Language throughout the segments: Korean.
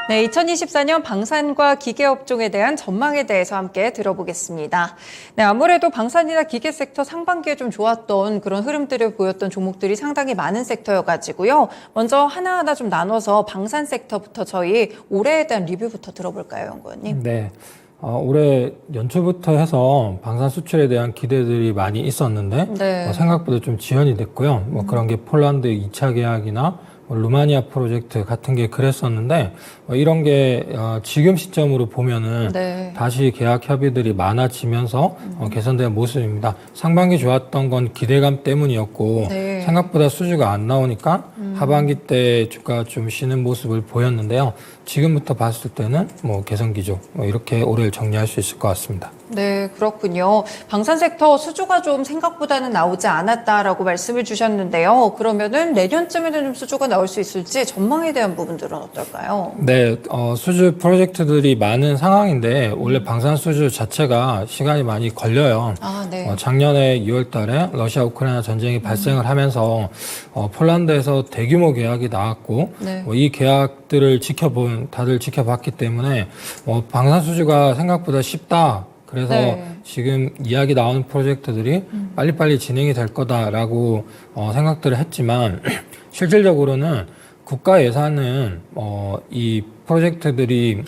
네, 2024년 방산과 기계업종에 대한 전망에 대해서 함께 들어보겠습니다. 네, 아무래도 방산이나 기계 섹터 상반기에 좀 좋았던 그런 흐름들을 보였던 종목들이 상당히 많은 섹터여가지고요. 먼저 하나하나 좀 나눠서 방산 섹터부터 저희 올해에 대한 리뷰부터 들어볼까요, 연구원님? 네. 올해 연초부터 해서 방산 수출에 대한 기대들이 많이 있었는데 네. 생각보다 좀 지연이 됐고요. 그런 게 폴란드 2차 계약이나 루마니아 프로젝트 같은 게 그랬었는데 이런 게 지금 시점으로 보면은 네. 다시 계약 협의들이 많아지면서 개선된 모습입니다. 상반기 좋았던 건 기대감 때문이었고 네. 생각보다 수주가 안 나오니까 하반기 때 주가가 좀 쉬는 모습을 보였는데요. 지금부터 봤을 때는 개선 기조 이렇게 올해를 정리할 수 있을 것 같습니다. 네, 그렇군요. 방산 섹터 수주가 좀 생각보다는 나오지 않았다라고 말씀을 주셨는데요. 그러면은 내년쯤에는 좀 수주가 나올 수 있을지 전망에 대한 부분들은 어떨까요? 네, 수주 프로젝트들이 많은 상황인데 원래 방산 수주 자체가 시간이 많이 걸려요. 아, 네. 작년에 2월 달에 러시아 우크라이나 전쟁이 발생을 하면서 폴란드에서 대규모 계약이 나왔고 네. 이 계약들을 다들 지켜봤기 때문에 방산 수주가 생각보다 쉽다. 그래서 네. 지금 이야기 나오는 프로젝트들이 빨리빨리 진행이 될 거다라고 생각들을 했지만 실질적으로는 국가 예산은 이 프로젝트들이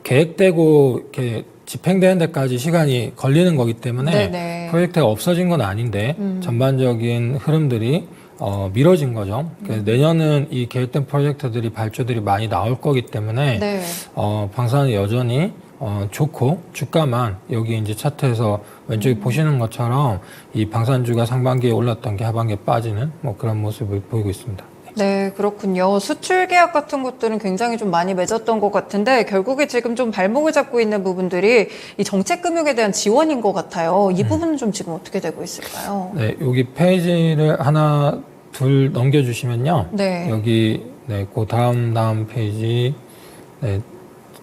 계획되고 이렇게 집행되는 데까지 시간이 걸리는 거기 때문에 네네. 프로젝트가 없어진 건 아닌데 전반적인 흐름들이 미뤄진 거죠. 그래서 내년은 이 계획된 프로젝트들이 발주들이 많이 나올 거기 때문에 네. 방산은 여전히 좋고 주가만 여기 이제 차트에서 왼쪽에 보시는 것처럼 이 방산주가 상반기에 올랐던 게 하반기에 빠지는 그런 모습을 보이고 있습니다. 네, 그렇군요. 수출 계약 같은 것들은 굉장히 좀 많이 맺었던 것 같은데 결국에 지금 좀 발목을 잡고 있는 부분들이 이 정책금융에 대한 지원인 것 같아요. 이 부분은 좀 지금 어떻게 되고 있을까요? 네, 여기 페이지를 하나, 둘 넘겨주시면요. 네. 여기 그 다음 페이지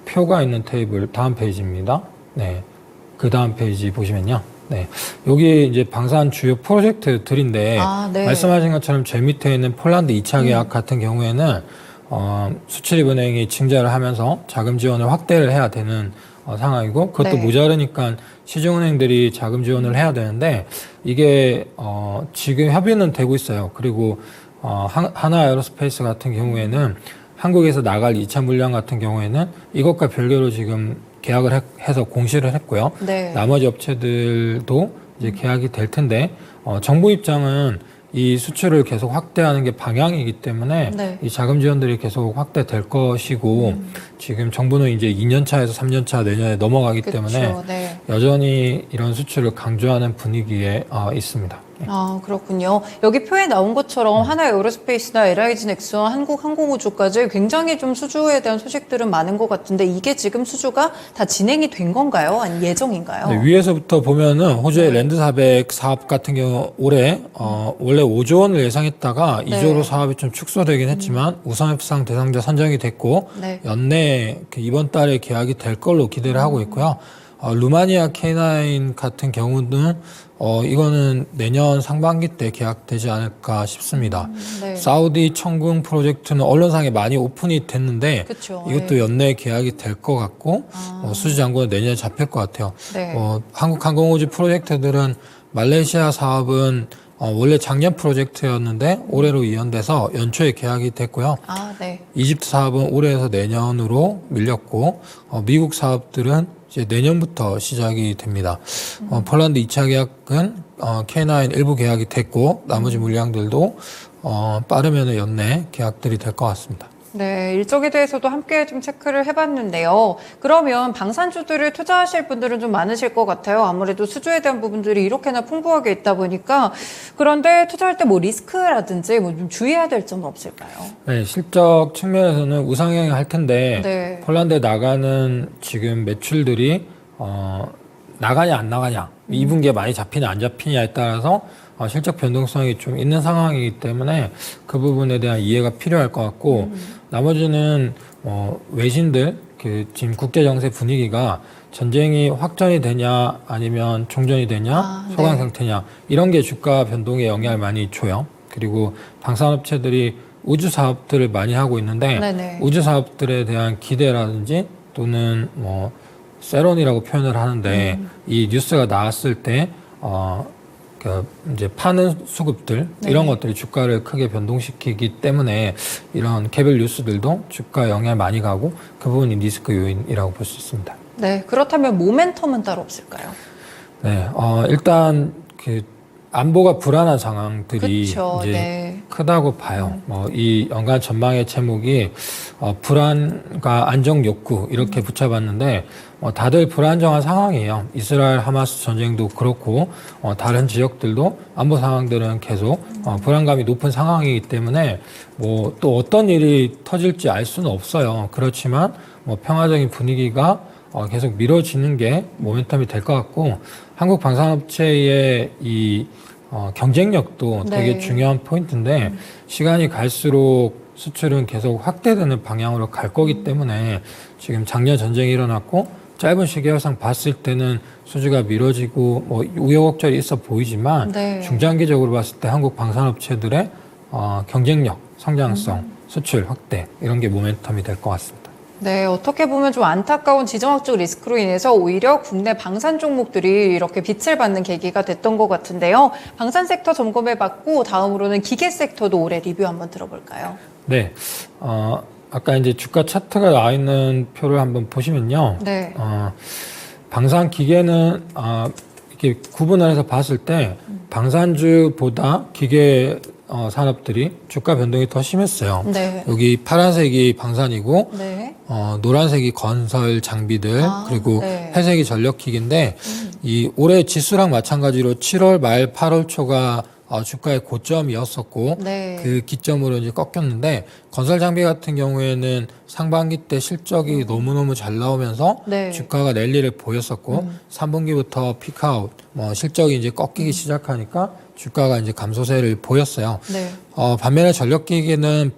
표가 있는 테이블 다음 페이지입니다. 네, 그 다음 페이지 보시면요. 네, 여기 이제 방산 주요 프로젝트들인데 네. 말씀하신 것처럼 제 밑에 있는 폴란드 2차 계약 같은 경우에는 수출입은행이 증자를 하면서 자금 지원을 확대를 해야 되는 상황이고 그것도 네. 모자르니까 시중은행들이 자금 지원을 해야 되는데 이게 지금 협의는 되고 있어요. 그리고 하나 에어로스페이스 같은 경우에는 한국에서 나갈 2차 물량 같은 경우에는 이것과 별개로 지금 계약을 해서 공시를 했고요. 네. 나머지 업체들도 이제 계약이 될 텐데 정부 입장은 이 수출을 계속 확대하는 게 방향이기 때문에 네. 이 자금 지원들이 계속 확대될 것이고 지금 정부는 이제 2년 차에서 3년 차 내년에 넘어가기 그쵸, 때문에 네. 여전히 이런 수출을 강조하는 분위기에 있습니다. 아, 그렇군요. 여기 표에 나온 것처럼 하나 에어로스페이스나 LIG 넥스원, 한국항공우주까지 굉장히 좀 수주에 대한 소식들은 많은 것 같은데 이게 지금 수주가 다 진행이 된 건가요? 아니 예정인가요? 네, 위에서부터 보면은 호주의 랜드 400 사업 같은 경우 올해 원래 5조 원을 예상했다가 네. 2조로 사업이 좀 축소되긴 했지만 우선협상 대상자 선정이 됐고 네. 연내에 이번 달에 계약이 될 걸로 기대를 하고 있고요. 루마니아 K9 같은 경우는 이거는 내년 상반기 때 계약되지 않을까 싶습니다. 네. 사우디 청궁 프로젝트는 언론상에 많이 오픈이 됐는데 그쵸, 이것도 네. 연내에 계약이 될 것 같고 수주 잔고는 내년에 잡힐 것 같아요. 네. 한국항공우주 프로젝트들은 말레이시아 사업은 원래 작년 프로젝트였는데 올해로 이연돼서 연초에 계약이 됐고요. 아, 네. 이집트 사업은 올해에서 내년으로 밀렸고 미국 사업들은 이제 내년부터 시작이 됩니다. 폴란드 2차 계약은 K9 일부 계약이 됐고 나머지 물량들도 빠르면 연내 계약들이 될 것 같습니다. 네, 일정에 대해서도 함께 좀 체크를 해봤는데요. 그러면 방산주들을 투자하실 분들은 좀 많으실 것 같아요. 아무래도 수주에 대한 부분들이 이렇게나 풍부하게 있다 보니까. 그런데 투자할 때 리스크라든지 좀 주의해야 될 점은 없을까요? 네, 실적 측면에서는 우상향이 할 텐데 네. 폴란드에 나가는 지금 매출들이 나가냐 안 나가냐 2분기에 많이 잡히냐 안 잡히냐에 따라서 실적 변동성이 좀 있는 상황이기 때문에 그 부분에 대한 이해가 필요할 것 같고 나머지는 외신들 지금 국제 정세 분위기가 전쟁이 확전이 되냐 아니면 종전이 되냐 소강 네. 상태냐 이런 게 주가 변동에 영향을 많이 줘요. 그리고 방산업체들이 우주 사업들을 많이 하고 있는데 네네. 우주 사업들에 대한 기대라든지 또는 뭐 세론이라고 표현을 하는데 이 뉴스가 나왔을 때 그 이제 파는 수급들 네. 이런 것들이 주가를 크게 변동시키기 때문에 이런 개별 뉴스들도 주가 영향을 많이 가고 그 부분이 리스크 요인이라고 볼 수 있습니다. 네, 그렇다면 모멘텀은 따로 없을까요? 네, 일단 그 안보가 불안한 상황들이 그쵸, 이제 네. 크다고 봐요. 이 연간 전망의 제목이 불안과 안정 욕구 이렇게 붙여봤는데 다들 불안정한 상황이에요. 이스라엘 하마스 전쟁도 그렇고 다른 지역들도 안보 상황들은 계속 불안감이 높은 상황이기 때문에 뭐 또 어떤 일이 터질지 알 수는 없어요. 그렇지만 뭐 평화적인 분위기가 계속 미뤄지는 게 모멘텀이 될 것 같고 한국 방산업체의 이 경쟁력도 되게 네. 중요한 포인트인데 시간이 갈수록 수출은 계속 확대되는 방향으로 갈 거기 때문에 지금 작년 전쟁이 일어났고 짧은 시계열상 봤을 때는 수주가 미뤄지고 뭐 우여곡절이 있어 보이지만 네. 중장기적으로 봤을 때 한국 방산업체들의 경쟁력, 성장성, 수출 확대 이런 게 모멘텀이 될 것 같습니다. 네, 어떻게 보면 좀 안타까운 지정학적 리스크로 인해서 오히려 국내 방산 종목들이 이렇게 빛을 받는 계기가 됐던 것 같은데요. 방산 섹터 점검해봤고 다음으로는 기계 섹터도 올해 리뷰 한번 들어볼까요? 네, 아까 이제 주가 차트가 나와 있는 표를 한번 보시면요. 네. 방산 기계는 이렇게 구분을 해서 봤을 때 방산주보다 기계 산업들이 주가 변동이 더 심했어요. 네. 여기 파란색이 방산이고 네. 노란색이 건설 장비들 그리고 네. 회색이 전력기기인데 이 올해 지수랑 마찬가지로 7월 말 8월 초가 주가의 고점이었었고 네. 그 기점으로 이제 꺾였는데 건설 장비 같은 경우에는 상반기 때 실적이 너무너무 잘 나오면서 네. 주가가 랠리를 보였었고 3분기부터 피크아웃 실적이 이제 꺾이기 시작하니까 주가가 이제 감소세를 보였어요. 네. 반면에 전력기기는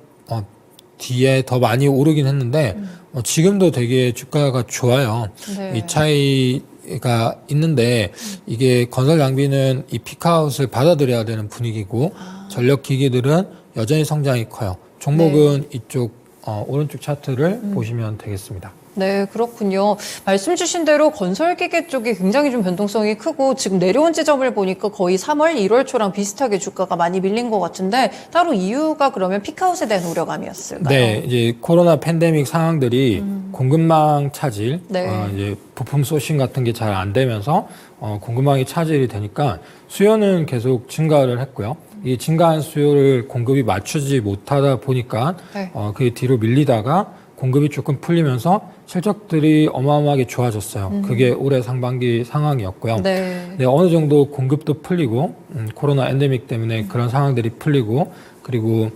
뒤에 더 많이 오르긴 했는데 지금도 되게 주가가 좋아요. 네. 이 차이가 있는데 이게 건설 장비는 이 피크아웃을 받아들여야 되는 분위기고 전력기기들은 여전히 성장이 커요. 종목은 이쪽 오른쪽 차트를 보시면 되겠습니다. 네, 그렇군요. 말씀 주신 대로 건설기계 쪽이 굉장히 좀 변동성이 크고 지금 내려온 지점을 보니까 거의 3월, 1월 초랑 비슷하게 주가가 많이 밀린 것 같은데 따로 이유가 그러면 피크아웃에 대한 우려감이었을까요? 네, 이제 코로나 팬데믹 상황들이 공급망 차질, 네. 이제 부품 소싱 같은 게 잘 안 되면서 공급망이 차질이 되니까 수요는 계속 증가를 했고요. 이 증가한 수요를 공급이 맞추지 못하다 보니까 네. 그게 뒤로 밀리다가 공급이 조금 풀리면서 실적들이 어마어마하게 좋아졌어요. 그게 올해 상반기 상황이었고요. 네. 네, 어느 정도 공급도 풀리고 코로나 엔데믹 때문에 그런 상황들이 풀리고 그리고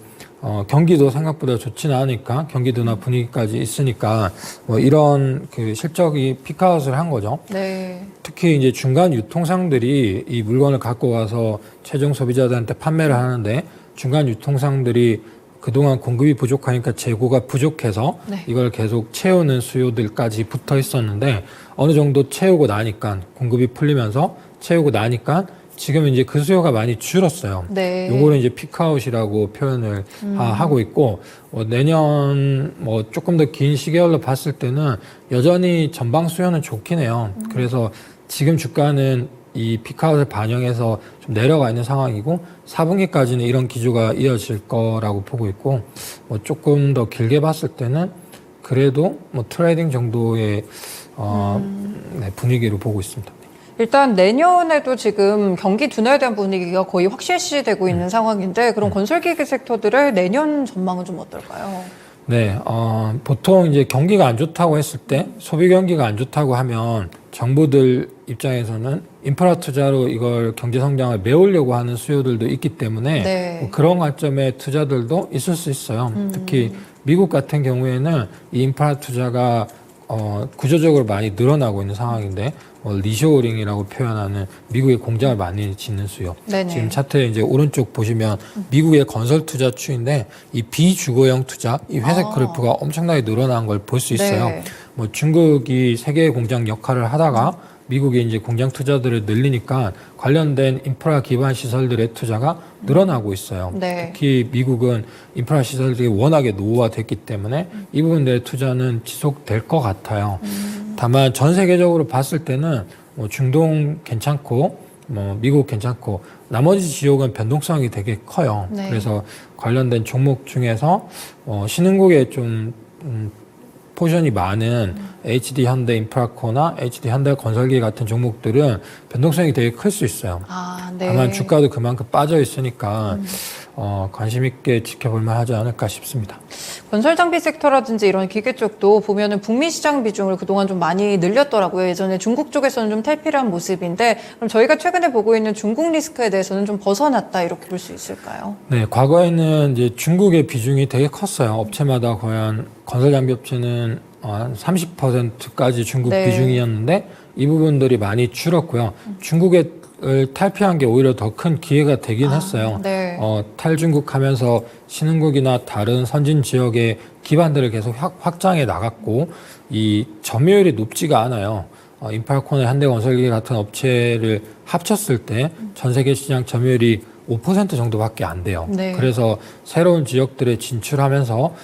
경기도 생각보다 좋지는 않으니까 경기도나 분위기까지 있으니까 뭐 이런 그 실적이 피크아웃을 한 거죠. 네. 특히 이제 중간 유통상들이 이 물건을 갖고 와서 최종 소비자들한테 판매를 하는데 중간 유통상들이 그동안 공급이 부족하니까 재고가 부족해서 네. 이걸 계속 채우는 수요들까지 붙어 있었는데 어느 정도 채우고 나니까 공급이 풀리면서 채우고 나니까 지금 이제 그 수요가 많이 줄었어요. 네. 요거를 이제 피크아웃이라고 표현을 하고 있고 내년 뭐 조금 더 긴 시계열로 봤을 때는 여전히 전방 수요는 좋긴 해요. 그래서 지금 주가는 이 피크아웃을 반영해서 좀 내려가 있는 상황이고 4분기까지는 이런 기조가 이어질 거라고 보고 있고 뭐 조금 더 길게 봤을 때는 그래도 뭐 트레이딩 정도의 네, 분위기로 보고 있습니다. 일단 내년에도 지금 경기 둔화에 대한 분위기가 거의 확실시되고 있는 상황인데 그럼 건설기계 섹터들의 내년 전망은 좀 어떨까요? 네, 보통 이제 경기가 안 좋다고 했을 때 소비 경기가 안 좋다고 하면 정부들 입장에서는 인프라 투자로 이걸 경제 성장을 메우려고 하는 수요들도 있기 때문에 네. 뭐 그런 관점의 투자들도 있을 수 있어요. 특히 미국 같은 경우에는 이 인프라 투자가 구조적으로 많이 늘어나고 있는 상황인데 리쇼어링이라고 표현하는 미국의 공장을 많이 짓는 수요. 네네. 지금 차트에 이제 오른쪽 보시면 미국의 건설 투자 추인데 이 비주거형 투자, 이 회색 그래프가 엄청나게 늘어난 걸 볼 수 있어요. 네. 뭐 중국이 세계의 공장 역할을 하다가 미국이 이제 공장 투자들을 늘리니까 관련된 인프라 기반 시설들의 투자가 늘어나고 있어요. 네. 특히 미국은 인프라 시설들이 워낙에 노후화됐기 때문에 이 부분들의 투자는 지속될 것 같아요. 다만 전 세계적으로 봤을 때는 뭐 중동 괜찮고 뭐 미국 괜찮고 나머지 지역은 변동성이 되게 커요. 네. 그래서 관련된 종목 중에서 신흥국에 좀 포션이 많은 HD 현대 인프라코나 HD 현대 건설기 같은 종목들은 변동성이 되게 클 수 있어요. 아, 네. 다만 주가도 그만큼 빠져 있으니까 관심 있게 지켜볼 만하지 않을까 싶습니다. 건설 장비 섹터라든지 이런 기계 쪽도 보면은 북미 시장 비중을 그동안 좀 많이 늘렸더라고요. 예전에 중국 쪽에서는 좀 탈피한 모습인데 그럼 저희가 최근에 보고 있는 중국 리스크에 대해서는 좀 벗어났다 이렇게 볼 수 있을까요? 네, 과거에는 이제 중국의 비중이 되게 컸어요. 업체마다 거의 한 건설 장비 업체는 한 30%까지 중국 네. 비중이었는데 이 부분들이 많이 줄었고요. 중국을 탈피한 게 오히려 더 큰 기회가 되긴 했어요. 네. 탈중국 하면서 신흥국이나 다른 선진 지역의 기반들을 계속 확장해 나갔고 이 점유율이 높지가 않아요. 인프라코나 현대건설기 같은 업체를 합쳤을 때 전 세계 시장 점유율이 5% 정도밖에 안 돼요. 네. 그래서 새로운 지역들에 진출하면서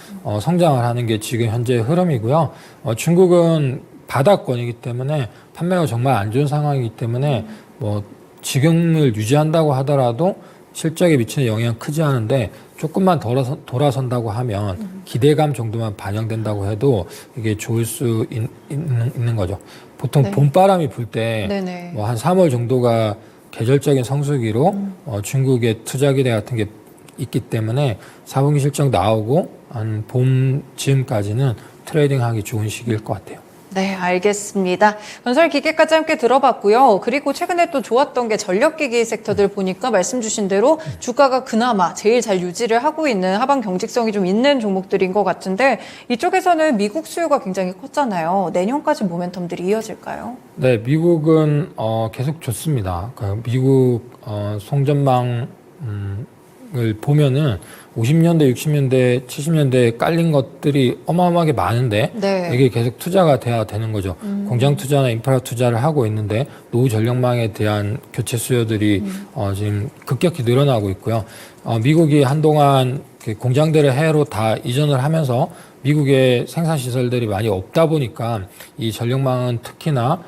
성장을 하는 게 지금 현재의 흐름이고요. 중국은 바닥권이기 때문에 판매가 정말 안 좋은 상황이기 때문에 뭐 지금을 유지한다고 하더라도 실적에 미치는 영향은 크지 않은데 조금만 돌아선다고 하면 기대감 정도만 반영된다고 해도 이게 좋을 수 있는 거죠. 보통 네. 봄바람이 불 때 네네. 뭐 한 3월 정도가 계절적인 성수기로 중국의 투자 기대 같은 게 있기 때문에 4분기 실적 나오고 한 봄 즈음까지는 트레이딩하기 좋은 시기일 것 같아요. 네, 알겠습니다. 건설 기계까지 함께 들어봤고요. 그리고 최근에 또 좋았던 게 전력기기 섹터들 보니까 말씀 주신 대로 주가가 그나마 제일 잘 유지를 하고 있는 하방 경직성이 좀 있는 종목들인 것 같은데 이쪽에서는 미국 수요가 굉장히 컸잖아요. 내년까지 모멘텀들이 이어질까요? 네, 미국은 계속 좋습니다. 미국 송전망을 보면은 50년대, 60년대, 70년대에 깔린 것들이 어마어마하게 많은데 네. 이게 계속 투자가 돼야 되는 거죠. 공장 투자나 인프라 투자를 하고 있는데 노후 전력망에 대한 교체 수요들이 지금 급격히 늘어나고 있고요. 미국이 한동안 공장들을 해외로 다 이전을 하면서 미국의 생산 시설들이 많이 없다 보니까 이 전력망은 특히나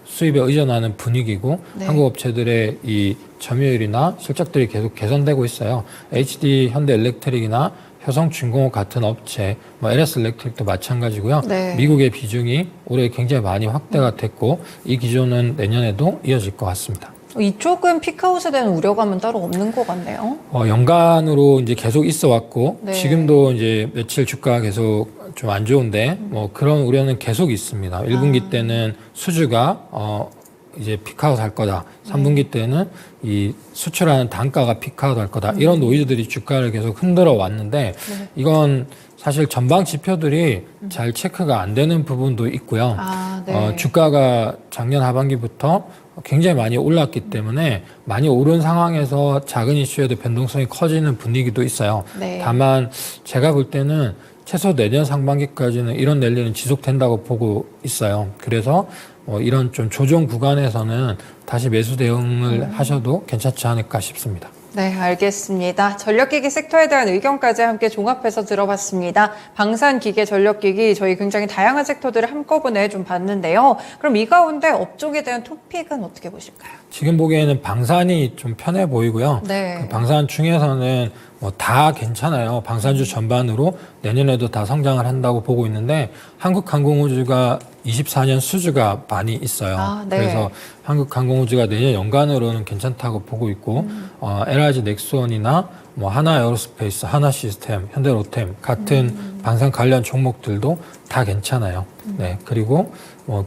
수입에 의존하는 분위기고 네. 한국 업체들의 이 점유율이나 실적들이 계속 개선되고 있어요. HD 현대엘렉트릭이나 효성중공업 같은 업체, 뭐 LS 일렉트릭도 마찬가지고요. 네. 미국의 비중이 올해 굉장히 많이 확대가 됐고 이 기조는 내년에도 이어질 것 같습니다. 이쪽은 피크아웃에 대한 우려감은 따로 없는 것 같네요. 연간으로 이제 계속 있어 왔고 네. 지금도 이제 며칠 주가가 계속 좀 안 좋은데 뭐 그런 우려는 계속 있습니다. 1분기 때는 수주가 이제 피크아웃 할 거다. 3분기 때는 이 수출하는 단가가 피크아웃 할 거다. 이런 노이즈들이 주가를 계속 흔들어 왔는데 이건 사실 전방 지표들이 잘 체크가 안 되는 부분도 있고요. 아, 네. 주가가 작년 하반기부터 굉장히 많이 올랐기 때문에 많이 오른 상황에서 작은 이슈에도 변동성이 커지는 분위기도 있어요. 네. 다만 제가 볼 때는 최소 내년 상반기까지는 이런 랠리는 지속된다고 보고 있어요. 그래서 이런 좀 조정 구간에서는 다시 매수 대응을 하셔도 괜찮지 않을까 싶습니다. 네, 알겠습니다. 전력기기 섹터에 대한 의견까지 함께 종합해서 들어봤습니다. 방산기계, 전력기기 저희 굉장히 다양한 섹터들을 한꺼번에 좀 봤는데요. 그럼 이 가운데 업종에 대한 토픽은 어떻게 보실까요? 지금 보기에는 방산이 좀 편해 보이고요. 네. 그 방산 중에서는 뭐 다 괜찮아요. 방산주 전반으로 내년에도 다 성장을 한다고 보고 있는데 한국항공우주가 24년 수주가 많이 있어요. 아, 네. 그래서 한국항공우주가 내년 연간으로는 괜찮다고 보고 있고 LRG 넥스원이나 뭐 하나에어로스페이스, 하나시스템, 현대로템 같은 방산 관련 종목들도 다 괜찮아요. 네, 그리고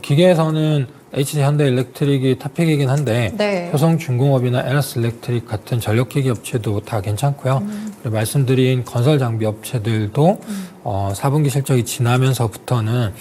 기계에서는 HD 현대일렉트릭이 탑픽이긴 한데 네. 효성중공업이나 LS 일렉트릭 같은 전력기기 업체도 다 괜찮고요. 그리고 말씀드린 건설 장비 업체들도 4분기 실적이 지나면서부터는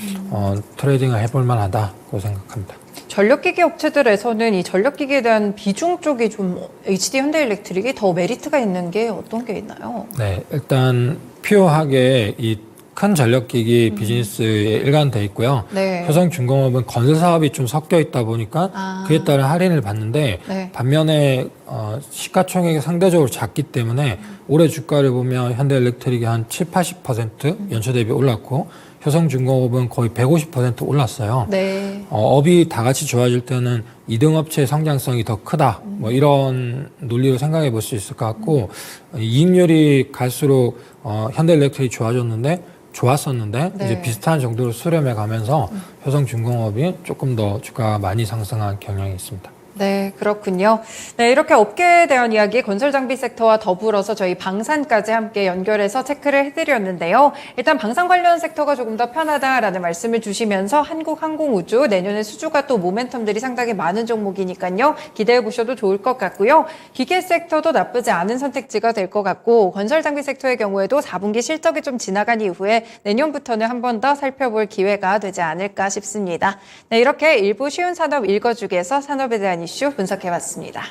트레이딩을 해볼 만하다고 생각합니다. 전력기기 업체들에서는 이 전력기기에 대한 비중 쪽이 좀 HD 현대일렉트릭이 더 메리트가 있는 게 어떤 게 있나요? 네, 일단 피어하게 이 큰 전력기기 비즈니스에 일관돼 있고요. 네. 효성중공업은 건설 사업이 좀 섞여 있다 보니까 그에 따른 할인을 받는데 네. 반면에 시가총액이 상대적으로 작기 때문에 올해 주가를 보면 현대엘렉트릭이 한 7, 80% 연초 대비 올랐고 효성중공업은 거의 150% 올랐어요. 네. 업이 다 같이 좋아질 때는 2등 업체의 성장성이 더 크다. 뭐 이런 논리로 생각해 볼 수 있을 것 같고 이익률이 갈수록 현대엘렉트릭이 좋았었는데 네. 이제 비슷한 정도로 수렴해 가면서 효성중공업이 조금 더 주가가 많이 상승한 경향이 있습니다. 네, 그렇군요. 네, 이렇게 업계에 대한 이야기, 건설 장비 섹터와 더불어서 저희 방산까지 함께 연결해서 체크를 해드렸는데요. 일단 방산 관련 섹터가 조금 더 편하다라는 말씀을 주시면서 한국항공우주 내년에 수주가 또 모멘텀들이 상당히 많은 종목이니까요. 기대해 보셔도 좋을 것 같고요. 기계 섹터도 나쁘지 않은 선택지가 될 것 같고 건설 장비 섹터의 경우에도 4분기 실적이 좀 지나간 이후에 내년부터는 한 번 더 살펴볼 기회가 되지 않을까 싶습니다. 네, 이렇게 일부 쉬운 산업 읽어주기에서 산업에 대한 이슈 분석해봤습니다.